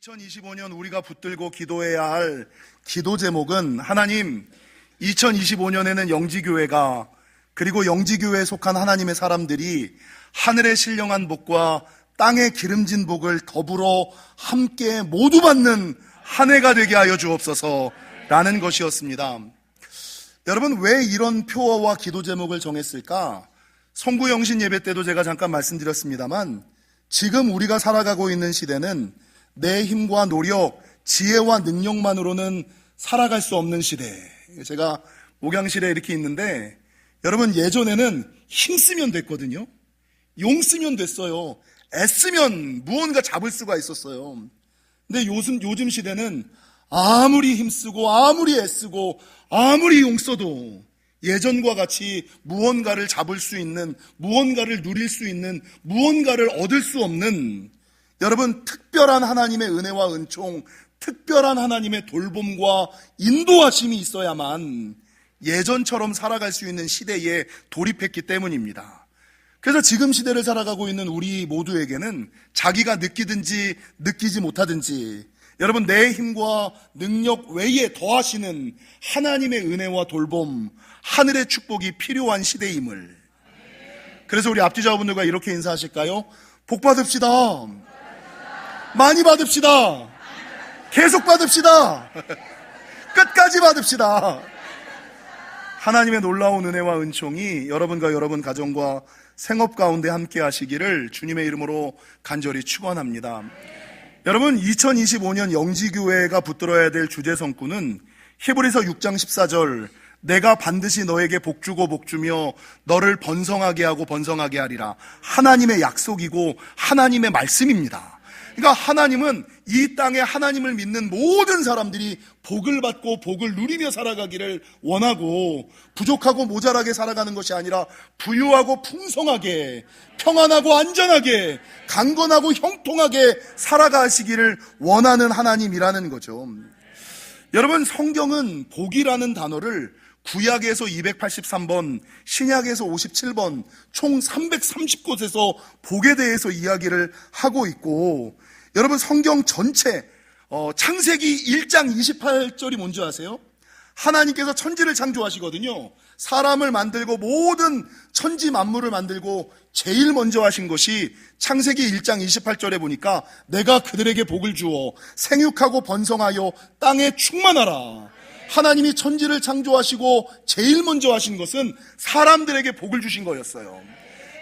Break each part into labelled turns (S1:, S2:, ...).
S1: 2025년 우리가 붙들고 기도해야 할 기도 제목은 하나님, 2025년에는 영지교회가 그리고 영지교회에 속한 하나님의 사람들이 하늘의 신령한 복과 땅의 기름진 복을 더불어 함께 모두 받는 한 해가 되게 하여 주옵소서 라는 것이었습니다. 여러분, 왜 이런 표어와 기도 제목을 정했을까? 성구영신 예배 때도 제가 잠깐 말씀드렸습니다만 지금 우리가 살아가고 있는 시대는 내 힘과 노력, 지혜와 능력만으로는 살아갈 수 없는 시대. 제가 목양실에 이렇게 있는데 여러분, 예전에는 힘쓰면 됐거든요. 용 쓰면 됐어요. 애쓰면 무언가 잡을 수가 있었어요. 근데 요즘 시대는 아무리 힘쓰고 아무리 애쓰고 아무리 용 써도 예전과 같이 무언가를 잡을 수 있는, 무언가를 누릴 수 있는, 무언가를 얻을 수 없는, 여러분, 특별한 하나님의 은혜와 은총, 특별한 하나님의 돌봄과 인도하심이 있어야만 예전처럼 살아갈 수 있는 시대에 돌입했기 때문입니다. 그래서 지금 시대를 살아가고 있는 우리 모두에게는 자기가 느끼든지 느끼지 못하든지 여러분, 내 힘과 능력 외에 더하시는 하나님의 은혜와 돌봄, 하늘의 축복이 필요한 시대임을. 그래서 우리 앞뒤자분들과 이렇게 인사하실까요? 복 받읍시다. 많이 받읍시다. 계속 받읍시다. 끝까지 받읍시다. 하나님의 놀라운 은혜와 은총이 여러분과 여러분 가정과 생업 가운데 함께 하시기를 주님의 이름으로 간절히 축원합니다. 여러분, 2025년 영지교회가 붙들어야 될 주제 성구는 히브리서 6장 14절, 내가 반드시 너에게 복주고 복주며 너를 번성하게 하고 번성하게 하리라. 하나님의 약속이고 하나님의 말씀입니다. 그러니까 하나님은 이 땅에 하나님을 믿는 모든 사람들이 복을 받고 복을 누리며 살아가기를 원하고, 부족하고 모자라게 살아가는 것이 아니라 부유하고 풍성하게, 평안하고 안전하게, 강건하고 형통하게 살아가시기를 원하는 하나님이라는 거죠. 여러분, 성경은 복이라는 단어를 구약에서 283번, 신약에서 57번, 총 330곳에서 복에 대해서 이야기를 하고 있고, 여러분, 성경 전체 창세기 1장 28절이 뭔지 아세요? 하나님께서 천지를 창조하시거든요. 사람을 만들고 모든 천지 만물을 만들고 제일 먼저 하신 것이 창세기 1장 28절에 보니까 내가 그들에게 복을 주어 생육하고 번성하여 땅에 충만하라. 하나님이 천지를 창조하시고 제일 먼저 하신 것은 사람들에게 복을 주신 거였어요.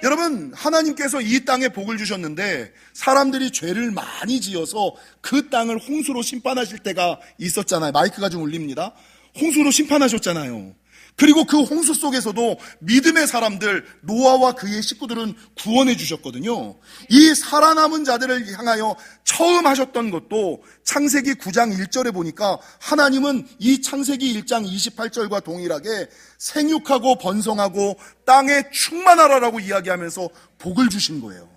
S1: 여러분, 하나님께서 이 땅에 복을 주셨는데 사람들이 죄를 많이 지어서 그 땅을 홍수로 심판하실 때가 있었잖아요. 마이크가 좀 울립니다. 홍수로 심판하셨잖아요. 그리고 그 홍수 속에서도 믿음의 사람들, 노아와 그의 식구들은 구원해 주셨거든요. 이 살아남은 자들을 향하여 처음 하셨던 것도 창세기 9장 1절에 보니까 하나님은 이 창세기 1장 28절과 동일하게 생육하고 번성하고 땅에 충만하라라고 이야기하면서 복을 주신 거예요.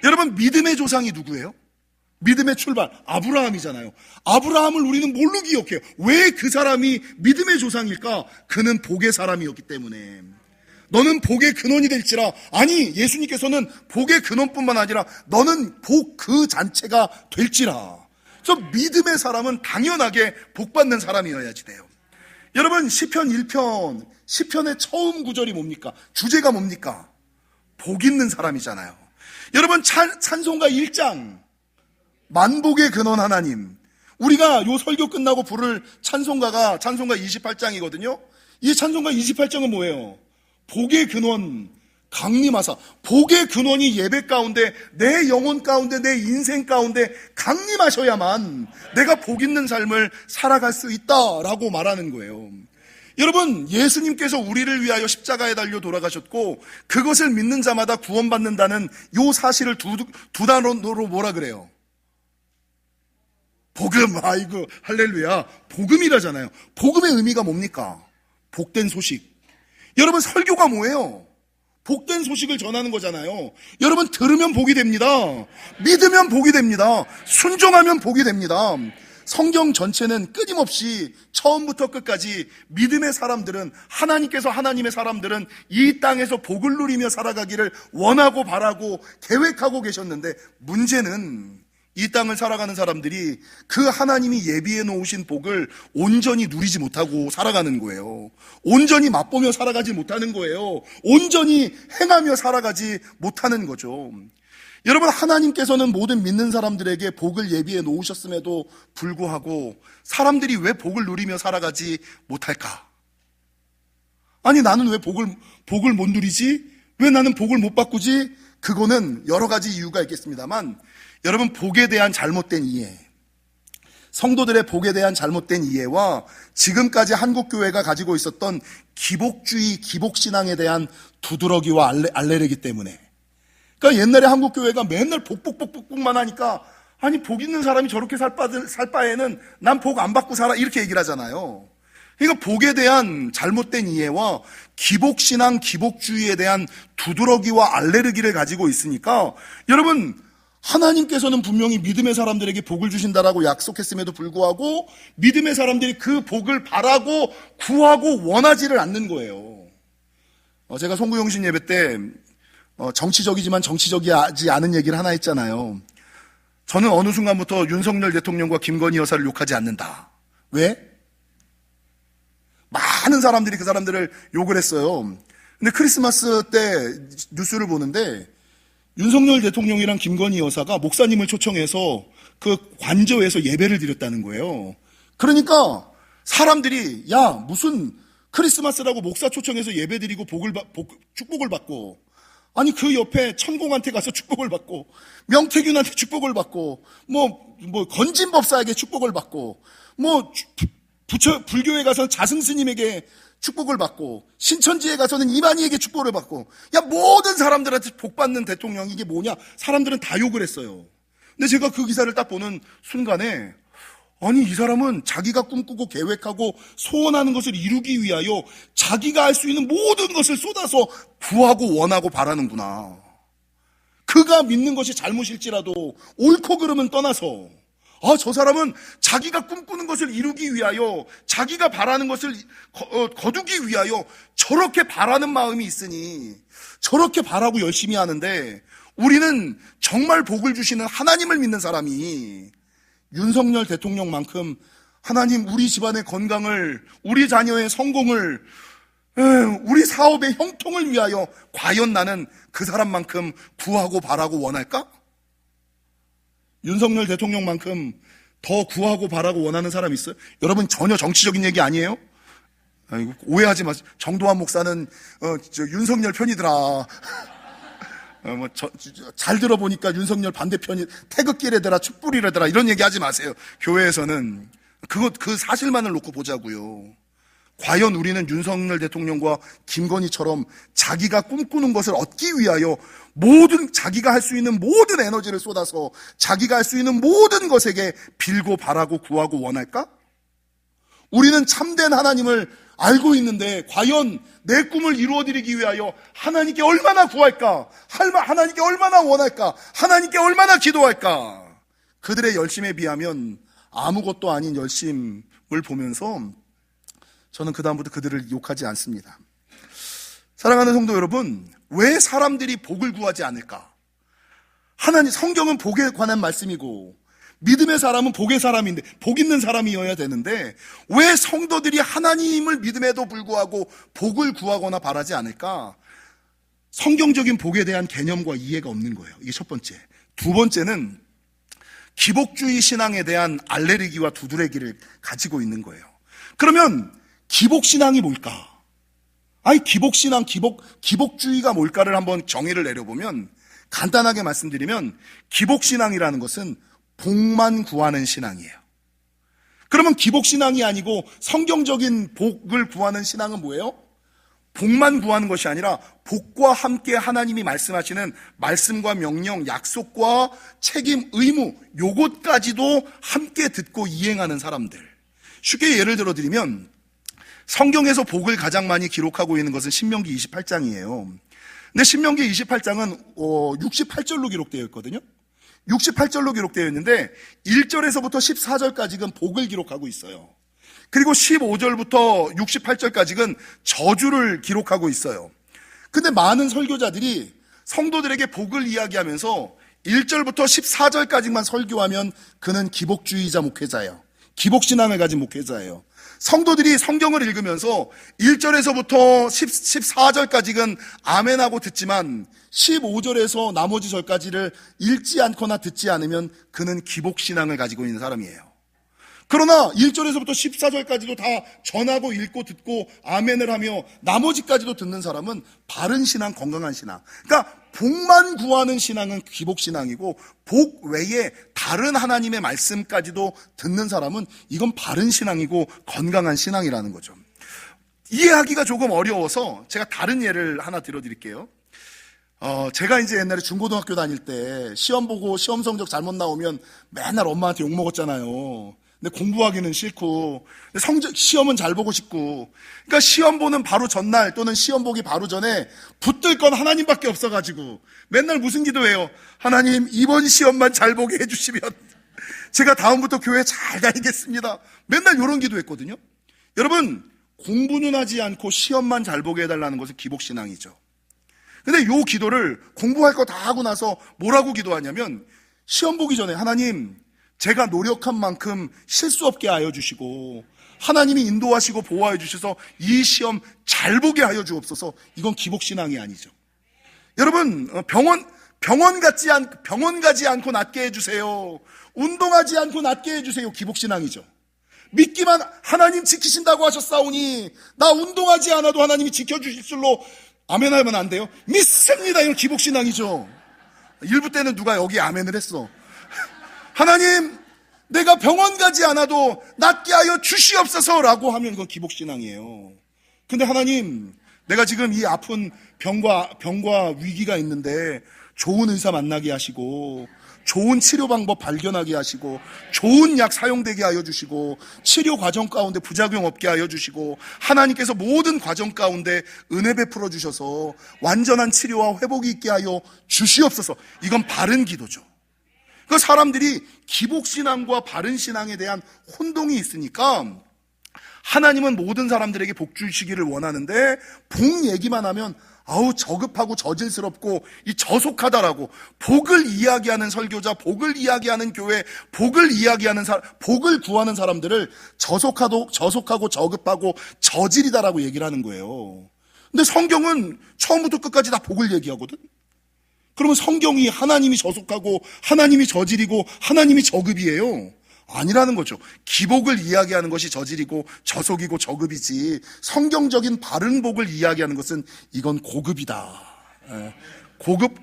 S1: 여러분, 믿음의 조상이 누구예요? 믿음의 출발, 아브라함이잖아요. 아브라함을 우리는 뭘로 기억해요? 왜 그 사람이 믿음의 조상일까? 그는 복의 사람이었기 때문에. 너는 복의 근원이 될지라. 아니, 예수님께서는 복의 근원뿐만 아니라 너는 복 그 잔체가 될지라. 그래서 믿음의 사람은 당연하게 복받는 사람이어야지 돼요. 여러분, 시편 1편, 시편의 처음 구절이 뭡니까? 주제가 뭡니까? 복 있는 사람이잖아요. 여러분, 찬송가 1장, 만복의 근원 하나님. 우리가 요 설교 끝나고 부를 찬송가 28장이거든요. 이 찬송가 28장은 뭐예요? 복의 근원 강림하사. 복의 근원이 예배 가운데, 내 영혼 가운데, 내 인생 가운데 강림하셔야만 내가 복 있는 삶을 살아갈 수 있다라고 말하는 거예요. 여러분, 예수님께서 우리를 위하여 십자가에 달려 돌아가셨고 그것을 믿는 자마다 구원받는다는 요 사실을 두 단어로 뭐라 그래요? 복음. 아이고, 할렐루야. 복음이라잖아요. 복음의 의미가 뭡니까? 복된 소식. 여러분, 설교가 뭐예요? 복된 소식을 전하는 거잖아요. 여러분, 들으면 복이 됩니다. 믿으면 복이 됩니다. 순종하면 복이 됩니다. 성경 전체는 끊임없이 처음부터 끝까지 믿음의 사람들은, 하나님께서 하나님의 사람들은 이 땅에서 복을 누리며 살아가기를 원하고 바라고 계획하고 계셨는데, 문제는 이 땅을 살아가는 사람들이 그 하나님이 예비해 놓으신 복을 온전히 누리지 못하고 살아가는 거예요. 온전히 맛보며 살아가지 못하는 거예요. 온전히 행하며 살아가지 못하는 거죠. 여러분, 하나님께서는 모든 믿는 사람들에게 복을 예비해 놓으셨음에도 불구하고 사람들이 왜 복을 누리며 살아가지 못할까? 아니, 나는 왜 복을 못 누리지? 왜 나는 복을 못 바꾸지? 그거는 여러 가지 이유가 있겠습니다만, 여러분, 복에 대한 잘못된 이해, 성도들의 복에 대한 잘못된 이해와 지금까지 한국교회가 가지고 있었던 기복주의, 기복신앙에 대한 두드러기와 알레르기 때문에, 그러니까 옛날에 한국교회가 맨날 복만 하니까, 아니, 복 있는 사람이 저렇게 살 바에는 난 복 안 받고 살아, 이렇게 얘기를 하잖아요. 그러니까 복에 대한 잘못된 이해와 기복신앙, 기복주의에 대한 두드러기와 알레르기를 가지고 있으니까, 여러분, 하나님께서는 분명히 믿음의 사람들에게 복을 주신다라고 약속했음에도 불구하고 믿음의 사람들이 그 복을 바라고 구하고 원하지를 않는 거예요. 제가 송구영신 예배 때 정치적이지만 정치적이지 않은 얘기를 하나 했잖아요. 저는 어느 순간부터 윤석열 대통령과 김건희 여사를 욕하지 않는다. 왜? 많은 사람들이 그 사람들을 욕을 했어요. 근데 크리스마스 때 뉴스를 보는데 윤석열 대통령이랑 김건희 여사가 목사님을 초청해서 그 관저에서 예배를 드렸다는 거예요. 그러니까 사람들이, 야, 무슨 크리스마스라고 목사 초청해서 예배 드리고 축복을 받고, 아니, 그 옆에 천공한테 가서 축복을 받고, 명태균한테 축복을 받고, 건진법사에게 축복을 받고, 불교에 가서는 자승스님에게 축복을 받고, 신천지에 가서는 이만희에게 축복을 받고, 야, 모든 사람들한테 복 받는 대통령이 이게 뭐냐? 사람들은 다 욕을 했어요. 근데 제가 그 기사를 딱 보는 순간에, 아니, 이 사람은 자기가 꿈꾸고 계획하고 소원하는 것을 이루기 위하여 자기가 할 수 있는 모든 것을 쏟아서 구하고 원하고 바라는구나. 그가 믿는 것이 잘못일지라도 옳고 그름은 떠나서, 저 사람은 자기가 꿈꾸는 것을 이루기 위하여, 자기가 바라는 것을 거두기 위하여 저렇게 바라는 마음이 있으니 저렇게 바라고 열심히 하는데, 우리는 정말 복을 주시는 하나님을 믿는 사람이 윤석열 대통령만큼 하나님, 우리 집안의 건강을, 우리 자녀의 성공을, 우리 사업의 형통을 위하여 과연 나는 그 사람만큼 구하고 바라고 원할까? 윤석열 대통령만큼 더 구하고 바라고 원하는 사람이 있어요? 여러분, 전혀 정치적인 얘기 아니에요? 오해하지 마세요. 정도환 목사는 윤석열 편이더라. 잘 들어보니까 윤석열 반대편이 태극기래더라, 촛불이래더라, 이런 얘기 하지 마세요. 교회에서는 그 사실만을 놓고 보자고요. 과연 우리는 윤석열 대통령과 김건희처럼 자기가 꿈꾸는 것을 얻기 위하여 자기가 할 수 있는 모든 에너지를 쏟아서 자기가 할 수 있는 모든 것에게 빌고 바라고 구하고 원할까? 우리는 참된 하나님을 알고 있는데 과연 내 꿈을 이루어드리기 위하여 하나님께 얼마나 구할까? 하나님께 얼마나 원할까? 하나님께 얼마나 기도할까? 그들의 열심에 비하면 아무것도 아닌 열심을 보면서 저는 그 다음부터 그들을 욕하지 않습니다. 사랑하는 성도 여러분, 왜 사람들이 복을 구하지 않을까? 성경은 복에 관한 말씀이고 믿음의 사람은 복의 사람인데, 복 있는 사람이어야 되는데 왜 성도들이 하나님을 믿음에도 불구하고 복을 구하거나 바라지 않을까? 성경적인 복에 대한 개념과 이해가 없는 거예요. 이게 첫 번째. 두 번째는 기복주의 신앙에 대한 알레르기와 두드러기를 가지고 있는 거예요. 그러면 기복신앙이 뭘까? 기복신앙, 기복주의가 뭘까를 한번 정의를 내려보면, 간단하게 말씀드리면 기복신앙이라는 것은 복만 구하는 신앙이에요. 그러면 기복신앙이 아니고 성경적인 복을 구하는 신앙은 뭐예요? 복만 구하는 것이 아니라 복과 함께 하나님이 말씀하시는 말씀과 명령, 약속과 책임, 의무, 요것까지도 함께 듣고 이행하는 사람들. 쉽게 예를 들어 드리면 성경에서 복을 가장 많이 기록하고 있는 것은 신명기 28장이에요. 근데 신명기 28장은 68절로 기록되어 있거든요. 68절로 기록되어 있는데 1절에서부터 14절까지는 복을 기록하고 있어요. 그리고 15절부터 68절까지는 저주를 기록하고 있어요. 근데 많은 설교자들이 성도들에게 복을 이야기하면서 1절부터 14절까지만 설교하면 그는 기복주의자 목회자예요. 기복신앙을 가진 목회자예요. 성도들이 성경을 읽으면서 1절에서부터 14절까지는 아멘하고 듣지만 15절에서 나머지 절까지를 읽지 않거나 듣지 않으면 그는 기복신앙을 가지고 있는 사람이에요. 그러나 1절에서부터 14절까지도 다 전하고 읽고 듣고 아멘을 하며 나머지까지도 듣는 사람은 바른 신앙, 건강한 신앙. 그러니까 복만 구하는 신앙은 기복신앙이고 복 외에 다른 하나님의 말씀까지도 듣는 사람은 이건 바른 신앙이고 건강한 신앙이라는 거죠. 이해하기가 조금 어려워서 제가 다른 예를 하나 들어드릴게요. 제가 이제 옛날에 중고등학교 다닐 때 시험 보고 시험 성적 잘못 나오면 맨날 엄마한테 욕 먹었잖아요. 근데 공부하기는 싫고 시험은 잘 보고 싶고, 그러니까 시험 보는 바로 전날 또는 시험 보기 바로 전에 붙들 건 하나님밖에 없어가지고 맨날 무슨 기도해요? 하나님, 이번 시험만 잘 보게 해주시면 제가 다음부터 교회 잘 다니겠습니다. 맨날 이런 기도했거든요. 여러분, 공부는 하지 않고 시험만 잘 보게 해달라는 것은 기복신앙이죠. 근데 이 기도를 공부할 거 다 하고 나서 뭐라고 기도하냐면, 시험 보기 전에 하나님, 제가 노력한 만큼 실수 없게 하여 주시고 하나님이 인도하시고 보호하여 주셔서 이 시험 잘 보게 하여 주옵소서. 이건 기복신앙이 아니죠. 여러분, 병원 가지 않고 낫게 해주세요. 운동하지 않고 낫게 해주세요. 기복신앙이죠. 믿기만 하나님 지키신다고 하셨사오니 나 운동하지 않아도 하나님이 지켜주실 줄로 아멘 하면 안 돼요? 믿습니다. 이건 기복신앙이죠. 일부 때는 누가 여기 아멘을 했어. 하나님, 내가 병원 가지 않아도 낫게 하여 주시옵소서라고 하면 이건 기복신앙이에요. 근데 하나님, 내가 지금 이 아픈 병과 위기가 있는데 좋은 의사 만나게 하시고 좋은 치료 방법 발견하게 하시고 좋은 약 사용되게 하여 주시고 치료 과정 가운데 부작용 없게 하여 주시고 하나님께서 모든 과정 가운데 은혜 베풀어 주셔서 완전한 치료와 회복이 있게 하여 주시옵소서. 이건 바른 기도죠. 그 사람들이 기복신앙과 바른 신앙에 대한 혼동이 있으니까 하나님은 모든 사람들에게 복 주시기를 원하는데 복 얘기만 하면 아우 저급하고 저질스럽고 이 저속하다라고 복을 이야기하는 설교자, 복을 이야기하는 교회, 복을 구하는 사람들을 저속하고 저급하고 저질이다라고 얘기를 하는 거예요. 근데 성경은 처음부터 끝까지 다 복을 얘기하거든. 그러면 성경이 하나님이 저속하고 하나님이 저질이고 하나님이 저급이에요? 아니라는 거죠. 기복을 이야기하는 것이 저질이고 저속이고 저급이지, 성경적인 바른 복을 이야기하는 것은 이건 고급이다.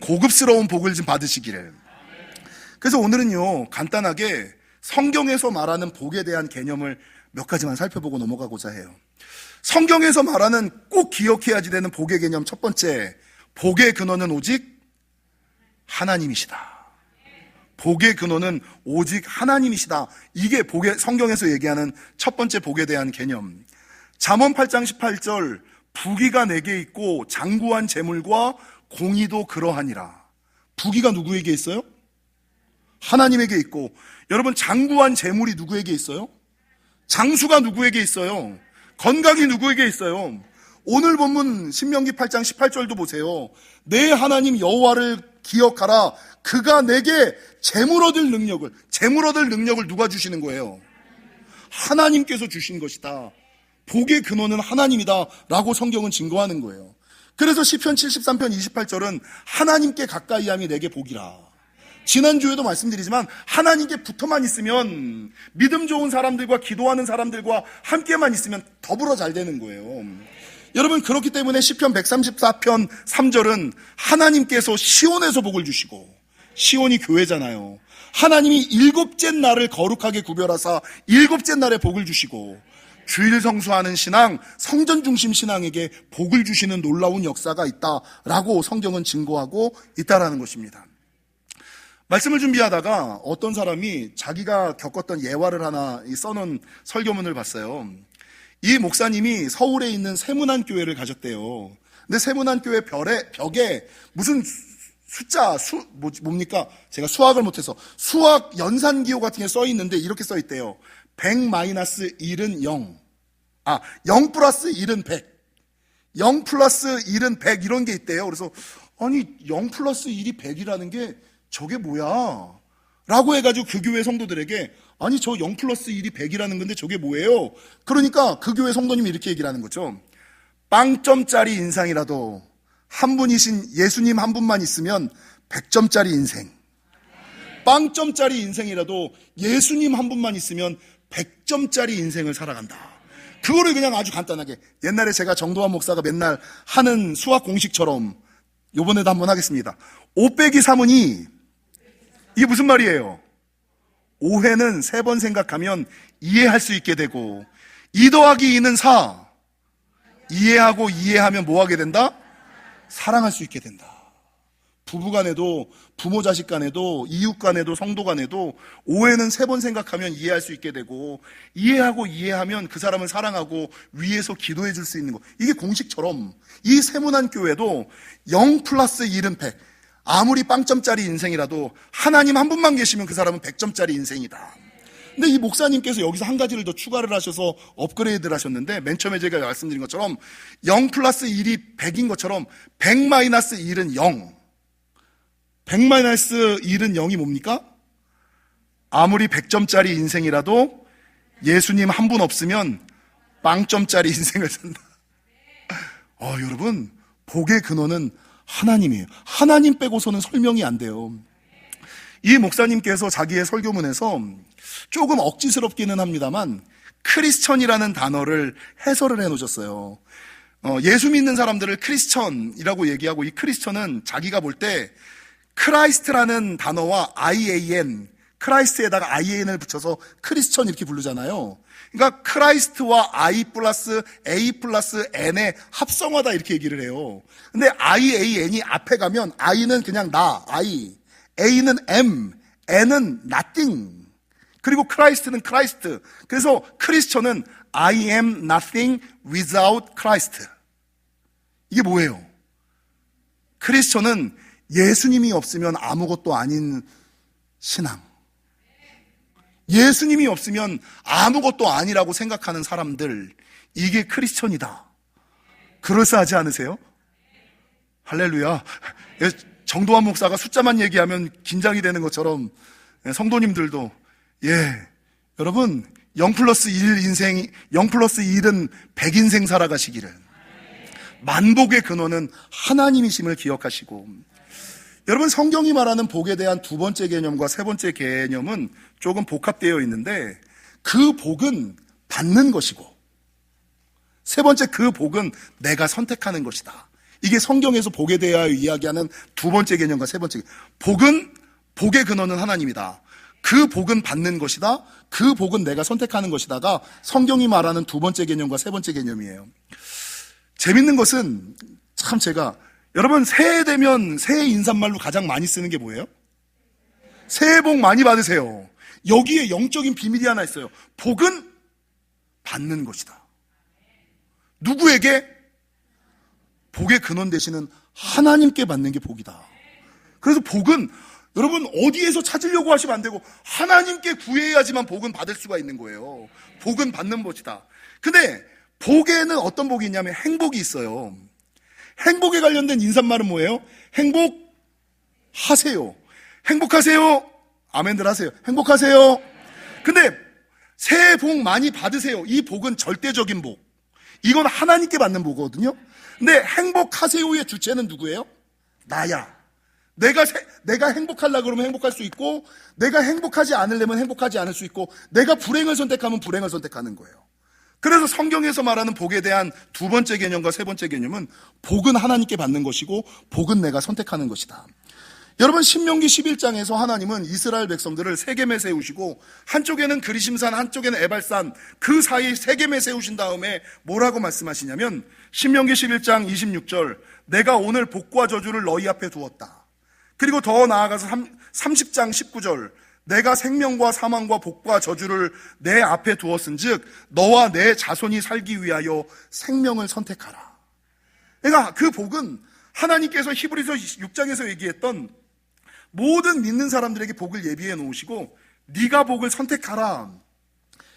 S1: 고급스러운 복을 좀 받으시기를. 그래서 오늘은요, 간단하게 성경에서 말하는 복에 대한 개념을 몇 가지만 살펴보고 넘어가고자 해요. 성경에서 말하는 꼭 기억해야지 되는 복의 개념, 첫 번째, 복의 근원은 오직 하나님이시다. 복의 근원은 오직 하나님이시다. 이게 성경에서 얘기하는 첫 번째 복에 대한 개념. 잠언 8장 18절, 부귀가 내게 있고 장구한 재물과 공의도 그러하니라. 부귀가 누구에게 있어요? 하나님에게 있고, 여러분, 장구한 재물이 누구에게 있어요? 장수가 누구에게 있어요? 건강이 누구에게 있어요? 오늘 본문 신명기 8장 18절도 보세요. 내 하나님 여호와를 기억하라. 그가 내게 재물 얻을 능력을 누가 주시는 거예요? 하나님께서 주신 것이다. 복의 근원은 하나님이다 라고 성경은 증거하는 거예요. 그래서 시편 73편 28절은 하나님께 가까이 함이 내게 복이라. 지난주에도 말씀드리지만 하나님께 붙어만 있으면, 믿음 좋은 사람들과 기도하는 사람들과 함께만 있으면 더불어 잘 되는 거예요. 여러분, 그렇기 때문에 시편 134편 3절은 하나님께서 시온에서 복을 주시고, 시온이 교회잖아요. 하나님이 일곱째 날을 거룩하게 구별하사 일곱째 날에 복을 주시고, 주일 성수하는 신앙, 성전 중심 신앙에게 복을 주시는 놀라운 역사가 있다라고 성경은 증거하고 있다라는 것입니다. 말씀을 준비하다가 어떤 사람이 자기가 겪었던 예화를 하나 써놓은 설교문을 봤어요. 이 목사님이 서울에 있는 세문안교회를 가셨대요. 근데 세문안교회 벽에 무슨 뭡니까? 제가 수학을 못해서 수학 연산기호 같은 게 써 있는데 이렇게 써 있대요. 100-1은 0. 0 플러스 1은 100. 0 플러스 1은 100 이런 게 있대요. 그래서 아니 0 플러스 1이 100이라는 게 저게 뭐야? 라고 해가지고 그 교회 성도들에게 아니 저 0 플러스 1이 100이라는 건데 저게 뭐예요? 그러니까 그 교회 성도님이 이렇게 얘기를 하는 거죠. 빵점짜리 인상이라도 한 분이신 예수님 한 분만 있으면 100점짜리 인생. 빵점짜리 인생이라도 예수님 한 분만 있으면 100점짜리 인생을 살아간다. 그거를 그냥 아주 간단하게 옛날에 제가 정도환 목사가 맨날 하는 수학 공식처럼 요번에도 한번 하겠습니다. 5 빼기 3은 2. 이게 무슨 말이에요? 5회는 3번 생각하면 이해할 수 있게 되고 2 더하기 2는 4. 이해하고 이해하면 뭐 하게 된다? 사랑할 수 있게 된다. 부부 간에도 부모 자식 간에도 이웃 간에도 성도 간에도 5회는 3번 생각하면 이해할 수 있게 되고 이해하고 이해하면 그 사람을 사랑하고 위에서 기도해 줄 수 있는 거. 이게 공식처럼 이 세문안 교회도 0 플러스 1은 100. 아무리 빵점짜리 인생이라도 하나님 한 분만 계시면 그 사람은 100점짜리 인생이다. 근데 이 목사님께서 여기서 한 가지를 더 추가를 하셔서 업그레이드를 하셨는데 맨 처음에 제가 말씀드린 것처럼 0 플러스 1이 100인 것처럼 100 마이너스 1은 0. 100 마이너스 1은 0이 뭡니까? 아무리 100점짜리 인생이라도 예수님 한 분 없으면 빵점짜리 인생을 산다. 여러분, 복의 근원은 하나님이에요. 하나님 빼고서는 설명이 안 돼요. 이 목사님께서 자기의 설교문에서 조금 억지스럽기는 합니다만 크리스천이라는 단어를 해설을 해놓으셨어요. 예수 믿는 사람들을 크리스천이라고 얘기하고 이 크리스천은 자기가 볼 때 크라이스트라는 단어와 IAN, 크라이스트에다가 IAN을 붙여서 크리스천 이렇게 부르잖아요. 그러니까 크라이스트와 I 플러스 A 플러스 N의 합성어다 이렇게 얘기를 해요. 근데 IAN이 앞에 가면 I는 그냥 나, I, A는 M, N은 nothing. 그리고 크라이스트는 크라이스트. 그래서 크리스천은 I am nothing without Christ. 이게 뭐예요? 크리스천은 예수님이 없으면 아무것도 아닌 신앙. 예수님이 없으면 아무것도 아니라고 생각하는 사람들, 이게 크리스천이다. 그럴싸하지 않으세요? 할렐루야. 정도환 목사가 숫자만 얘기하면 긴장이 되는 것처럼 성도님들도 여러분 0 플러스 1 인생, 0 플러스 1은 100인생 살아가시기를. 만복의 근원은 하나님이심을 기억하시고, 여러분 성경이 말하는 복에 대한 두 번째 개념과 세 번째 개념은 조금 복합되어 있는데 그 복은 받는 것이고 세 번째 그 복은 내가 선택하는 것이다. 이게 성경에서 복에 대하여 이야기하는 두 번째 개념과 세 번째 복은 복의 근원은 하나님이다. 그 복은 받는 것이다. 그 복은 내가 선택하는 것이다가 성경이 말하는 두 번째 개념과 세 번째 개념이에요. 재밌는 것은 참 제가 여러분 새해 되면 새해 인사말로 가장 많이 쓰는 게 뭐예요? 새해 복 많이 받으세요. 여기에 영적인 비밀이 하나 있어요. 복은 받는 것이다. 누구에게? 복의 근원 되시는 하나님께 받는 게 복이다. 그래서 복은 여러분 어디에서 찾으려고 하시면 안 되고 하나님께 구해야지만 복은 받을 수가 있는 거예요. 복은 받는 것이다. 근데 복에는 어떤 복이 있냐면 행복이 있어요. 행복에 관련된 인사말은 뭐예요? 행복하세요. 행복하세요. 아멘들 하세요. 행복하세요. 근데 새해 복 많이 받으세요. 이 복은 절대적인 복. 이건 하나님께 받는 복이거든요. 근데 행복하세요의 주체는 누구예요? 나야. 내가 행복하려고 그러면 행복할 수 있고, 내가 행복하지 않으려면 행복하지 않을 수 있고, 내가 불행을 선택하면 불행을 선택하는 거예요. 그래서 성경에서 말하는 복에 대한 두 번째 개념과 세 번째 개념은 복은 하나님께 받는 것이고 복은 내가 선택하는 것이다. 여러분 신명기 11장에서 하나님은 이스라엘 백성들을 세겜에 세우시고 한쪽에는 그리심산 한쪽에는 에발산 그 사이에 세겜에 세우신 다음에 뭐라고 말씀하시냐면 신명기 11장 26절 내가 오늘 복과 저주를 너희 앞에 두었다. 그리고 더 나아가서 30장 19절 내가 생명과 사망과 복과 저주를 내 앞에 두었은즉 너와 내 자손이 살기 위하여 생명을 선택하라. 그러니까 그 복은 하나님께서 히브리서 6장에서 얘기했던 모든 믿는 사람들에게 복을 예비해 놓으시고 네가 복을 선택하라,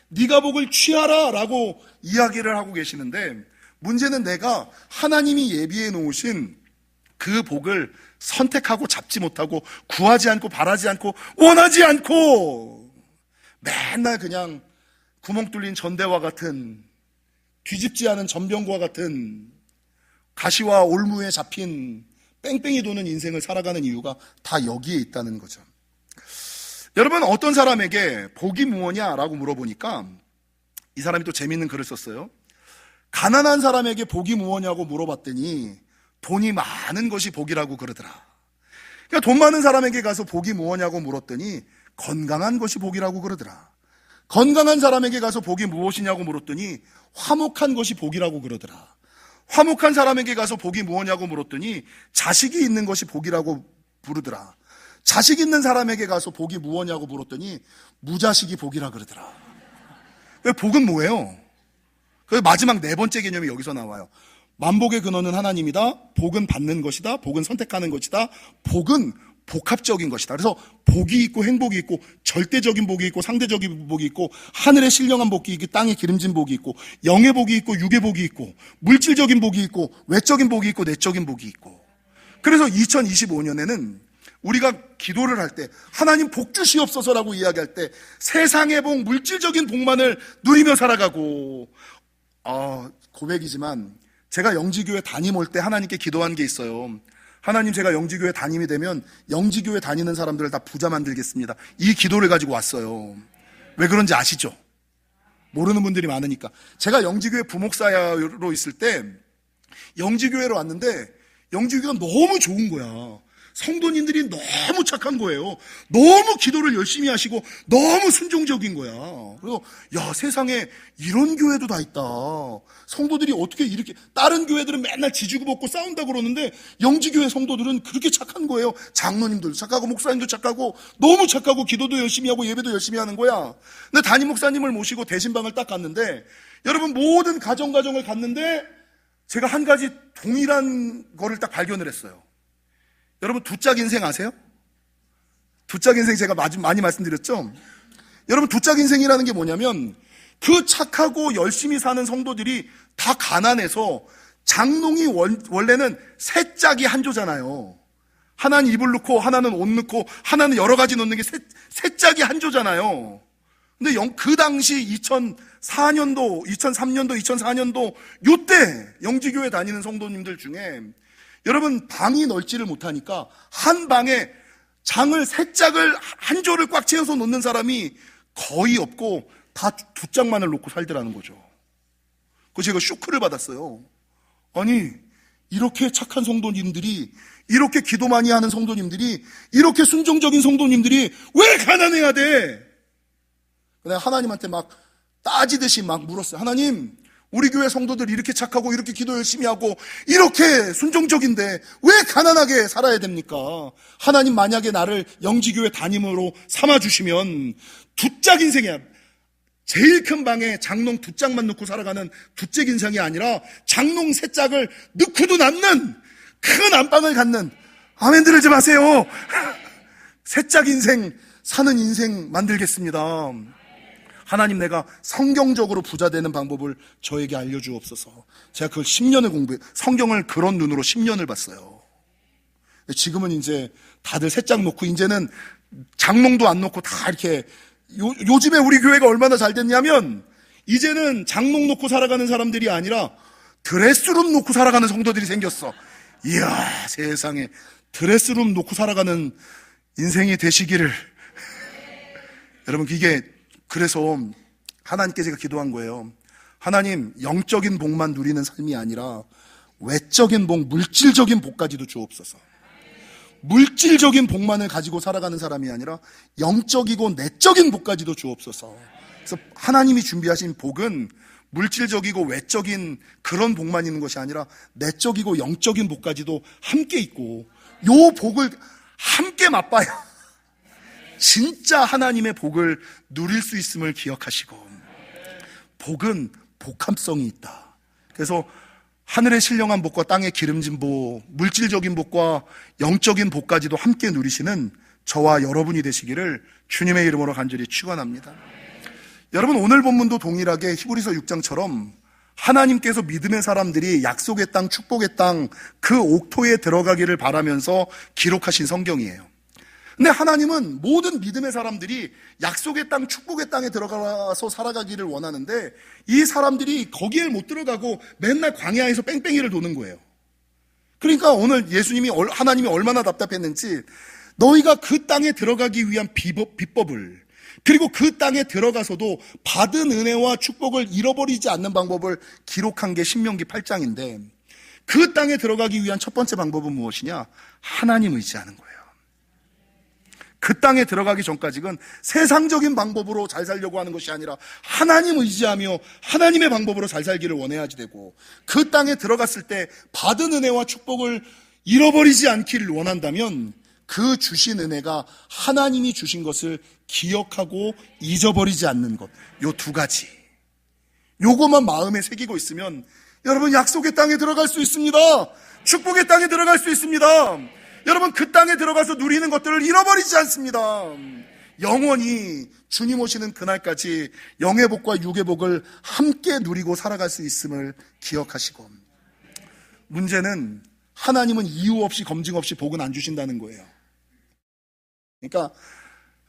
S1: 네가 복을 취하라 라고 이야기를 하고 계시는데 문제는 내가 하나님이 예비해 놓으신 그 복을 선택하고 잡지 못하고 구하지 않고 바라지 않고 원하지 않고 맨날 그냥 구멍 뚫린 전대와 같은, 뒤집지 않은 전병과 같은, 가시와 올무에 잡힌 뺑뺑이 도는 인생을 살아가는 이유가 다 여기에 있다는 거죠. 여러분, 어떤 사람에게 복이 무엇냐라고 물어보니까 이 사람이 또 재밌는 글을 썼어요. 가난한 사람에게 복이 무엇냐고 물어봤더니 돈이 많은 것이 복이라고 그러더라. 그러니까 돈 많은 사람에게 가서 복이 무엇냐고 물었더니 건강한 것이 복이라고 그러더라. 건강한 사람에게 가서 복이 무엇이냐고 물었더니 화목한 것이 복이라고 그러더라. 화목한 사람에게 가서 복이 무엇냐고 물었더니 자식이 있는 것이 복이라고 부르더라. 자식 있는 사람에게 가서 복이 무엇냐고 물었더니 무자식이 복이라 그러더라. 복은 뭐예요? 그 마지막 네 번째 개념이 여기서 나와요. 만복의 근원은 하나님이다. 복은 받는 것이다. 복은 선택하는 것이다. 복은 복합적인 것이다. 그래서 복이 있고 행복이 있고 절대적인 복이 있고 상대적인 복이 있고 하늘의 신령한 복이 있고 땅에 기름진 복이 있고 영의 복이 있고 육의 복이 있고 물질적인 복이 있고 외적인 복이 있고 내적인 복이 있고. 그래서 2025년에는 우리가 기도를 할 때 하나님 복 주시옵소서라고 이야기할 때 세상의 복, 물질적인 복만을 누리며 살아가고, 고백이지만 제가 영지교회 담임 올 때 하나님께 기도한 게 있어요. 하나님, 제가 영지교회 담임이 되면 영지교회 다니는 사람들을 다 부자 만들겠습니다. 이 기도를 가지고 왔어요. 왜 그런지 아시죠? 모르는 분들이 많으니까. 제가 영지교회 부목사로 있을 때 영지교회로 왔는데 영지교회가 너무 좋은 거야. 성도님들이 너무 착한 거예요. 너무 기도를 열심히 하시고 너무 순종적인 거야. 그래서 야, 세상에 이런 교회도 다 있다. 성도들이 어떻게 이렇게, 다른 교회들은 맨날 지지고 볶고 싸운다고 그러는데 영지교회 성도들은 그렇게 착한 거예요. 장로님들도 착하고 목사님도 착하고 너무 착하고 기도도 열심히 하고 예배도 열심히 하는 거야. 근데 담임 목사님을 모시고 대신방을 딱 갔는데, 여러분, 모든 가정을 갔는데 제가 한 가지 동일한 거를 딱 발견을 했어요. 여러분, 두짝 인생 아세요? 두짝 인생 제가 많이 말씀드렸죠? 여러분, 두짝 인생이라는 게 뭐냐면 그 착하고 열심히 사는 성도들이 다 가난해서 장롱이 원래는 세 짝이 한 조잖아요. 하나는 이불 넣고 하나는 옷 넣고 하나는 여러 가지 넣는 게 세 짝이 한 조잖아요. 근데 그 당시 2004년도, 2003년도, 2004년도 요때 영지교회 다니는 성도님들 중에 여러분, 방이 넓지를 못하니까 한 방에 장을 세 짝을 한 조를 꽉 채워서 놓는 사람이 거의 없고 다 두 짝만을 놓고 살더라는 거죠. 그래서 제가 쇼크를 받았어요. 아니, 이렇게 착한 성도님들이, 이렇게 기도 많이 하는 성도님들이, 이렇게 순종적인 성도님들이 왜 가난해야 돼? 내가 하나님한테 막 따지듯이 막 물었어요. 하나님, 우리 교회 성도들 이렇게 착하고 이렇게 기도 열심히 하고 이렇게 순종적인데 왜 가난하게 살아야 됩니까? 하나님, 만약에 나를 영지교회 담임으로 삼아주시면 두 짝 인생이야. 제일 큰 방에 장롱 두 짝만 넣고 살아가는 두짝 인생이 아니라 장롱 세 짝을 넣고도 남는 큰 안방을 갖는, 아멘 들으지 마세요. 세 짝 인생 사는 인생 만들겠습니다. 하나님, 내가 성경적으로 부자 되는 방법을 저에게 알려주옵소서. 제가 그걸 10년을 성경을 그런 눈으로 10년을 봤어요. 지금은 이제 다들 세 짝 놓고 이제는 장롱도 안 놓고 다 이렇게, 요즘에 우리 교회가 얼마나 잘 됐냐면 이제는 장롱 놓고 살아가는 사람들이 아니라 드레스룸 놓고 살아가는 성도들이 생겼어. 이야, 세상에, 드레스룸 놓고 살아가는 인생이 되시기를. 여러분, 그래서 하나님께 제가 기도한 거예요. 하나님, 영적인 복만 누리는 삶이 아니라 외적인 복, 물질적인 복까지도 주옵소서. 물질적인 복만을 가지고 살아가는 사람이 아니라 영적이고 내적인 복까지도 주옵소서. 그래서 하나님이 준비하신 복은 물질적이고 외적인 그런 복만 있는 것이 아니라 내적이고 영적인 복까지도 함께 있고, 요 복을 함께 맛봐야 진짜 하나님의 복을 누릴 수 있음을 기억하시고, 복은 복합성이 있다. 그래서 하늘의 신령한 복과 땅의 기름진 복, 물질적인 복과 영적인 복까지도 함께 누리시는 저와 여러분이 되시기를 주님의 이름으로 간절히 축원합니다. 여러분, 오늘 본문도 동일하게 히브리서 6장처럼 하나님께서 믿음의 사람들이 약속의 땅, 축복의 땅, 그 옥토에 들어가기를 바라면서 기록하신 성경이에요. 근데 하나님은 모든 믿음의 사람들이 약속의 땅, 축복의 땅에 들어가서 살아가기를 원하는데 이 사람들이 거기에 못 들어가고 맨날 광야에서 뺑뺑이를 도는 거예요. 그러니까 오늘 하나님이 얼마나 답답했는지 너희가 그 땅에 들어가기 위한 비법을, 그리고 그 땅에 들어가서도 받은 은혜와 축복을 잃어버리지 않는 방법을 기록한 게 신명기 8장인데 그 땅에 들어가기 위한 첫 번째 방법은 무엇이냐? 하나님 의지하는 거예요. 그 땅에 들어가기 전까지는 세상적인 방법으로 잘 살려고 하는 것이 아니라 하나님 의지하며 하나님의 방법으로 잘 살기를 원해야지 되고, 그 땅에 들어갔을 때 받은 은혜와 축복을 잃어버리지 않기를 원한다면 그 주신 은혜가 하나님이 주신 것을 기억하고 잊어버리지 않는 것, 요 두 가지, 요것만 마음에 새기고 있으면 여러분 약속의 땅에 들어갈 수 있습니다. 축복의 땅에 들어갈 수 있습니다. 여러분 그 땅에 들어가서 누리는 것들을 잃어버리지 않습니다. 영원히 주님 오시는 그날까지 영의 복과 육의 복을 함께 누리고 살아갈 수 있음을 기억하시고, 문제는 하나님은 이유 없이 검증 없이 복은 안 주신다는 거예요. 그러니까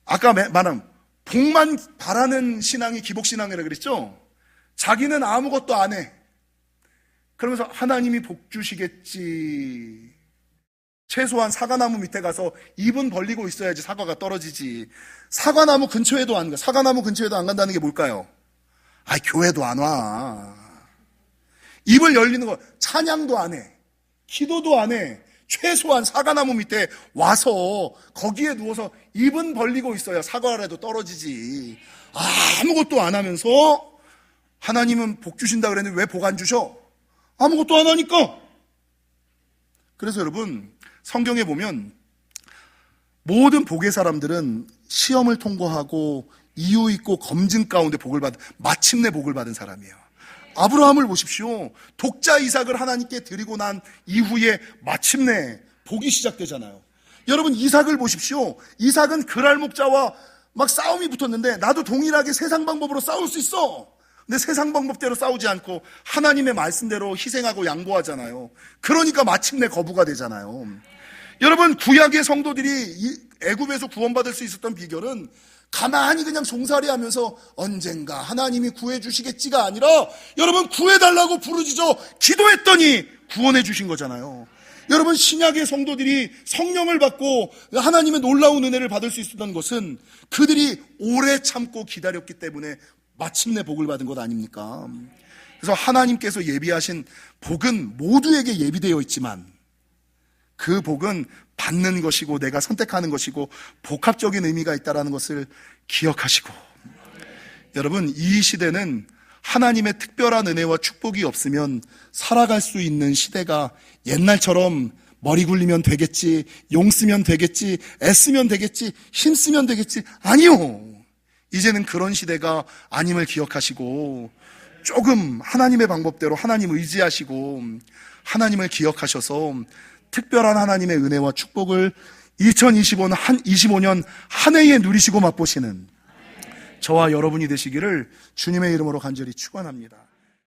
S1: 아까 말한 복만 바라는 신앙이 기복신앙이라고 그랬죠. 자기는 아무것도 안 해. 그러면서 하나님이 복 주시겠지. 최소한 사과나무 밑에 가서 입은 벌리고 있어야지 사과가 떨어지지. 사과나무 근처에도 안 가. 사과나무 근처에도 안 간다는 게 뭘까요? 교회도 안 와. 입을 열리는 거, 찬양도 안 해. 기도도 안 해. 최소한 사과나무 밑에 와서 거기에 누워서 입은 벌리고 있어야 사과라도 떨어지지. 아무것도 안 하면서 하나님은 복 주신다 그랬는데 왜 복 안 주셔? 아무것도 안 하니까. 그래서 여러분, 성경에 보면 모든 복의 사람들은 시험을 통과하고 이유 있고 검증 가운데 마침내 복을 받은 사람이에요. 아브라함을 보십시오. 독자 이삭을 하나님께 드리고 난 이후에 마침내 복이 시작되잖아요. 여러분 이삭을 보십시오. 이삭은 그랄목자와 막 싸움이 붙었는데 나도 동일하게 세상 방법으로 싸울 수 있어. 근데 세상 방법대로 싸우지 않고 하나님의 말씀대로 희생하고 양보하잖아요. 그러니까 마침내 거부가 되잖아요. 여러분 구약의 성도들이 애굽에서 구원받을 수 있었던 비결은 가만히 그냥 종살이하면서 언젠가 하나님이 구해주시겠지가 아니라 여러분 구해달라고 부르짖어 기도했더니 구원해 주신 거잖아요. 여러분 신약의 성도들이 성령을 받고 하나님의 놀라운 은혜를 받을 수 있었던 것은 그들이 오래 참고 기다렸기 때문에 마침내 복을 받은 것 아닙니까? 그래서 하나님께서 예비하신 복은 모두에게 예비되어 있지만 그 복은 받는 것이고 내가 선택하는 것이고 복합적인 의미가 있다는 것을 기억하시고, 여러분 이 시대는 하나님의 특별한 은혜와 축복이 없으면 살아갈 수 있는 시대가 옛날처럼 머리 굴리면 되겠지, 용 쓰면 되겠지, 애쓰면 되겠지, 힘쓰면 되겠지, 아니요. 이제는 그런 시대가 아님을 기억하시고 조금 하나님의 방법대로 하나님 의지하시고 하나님을 기억하셔서 특별한 하나님의 은혜와 축복을 2025년 한 해에 누리시고 맛보시는 저와 여러분이 되시기를 주님의 이름으로 간절히 축원합니다.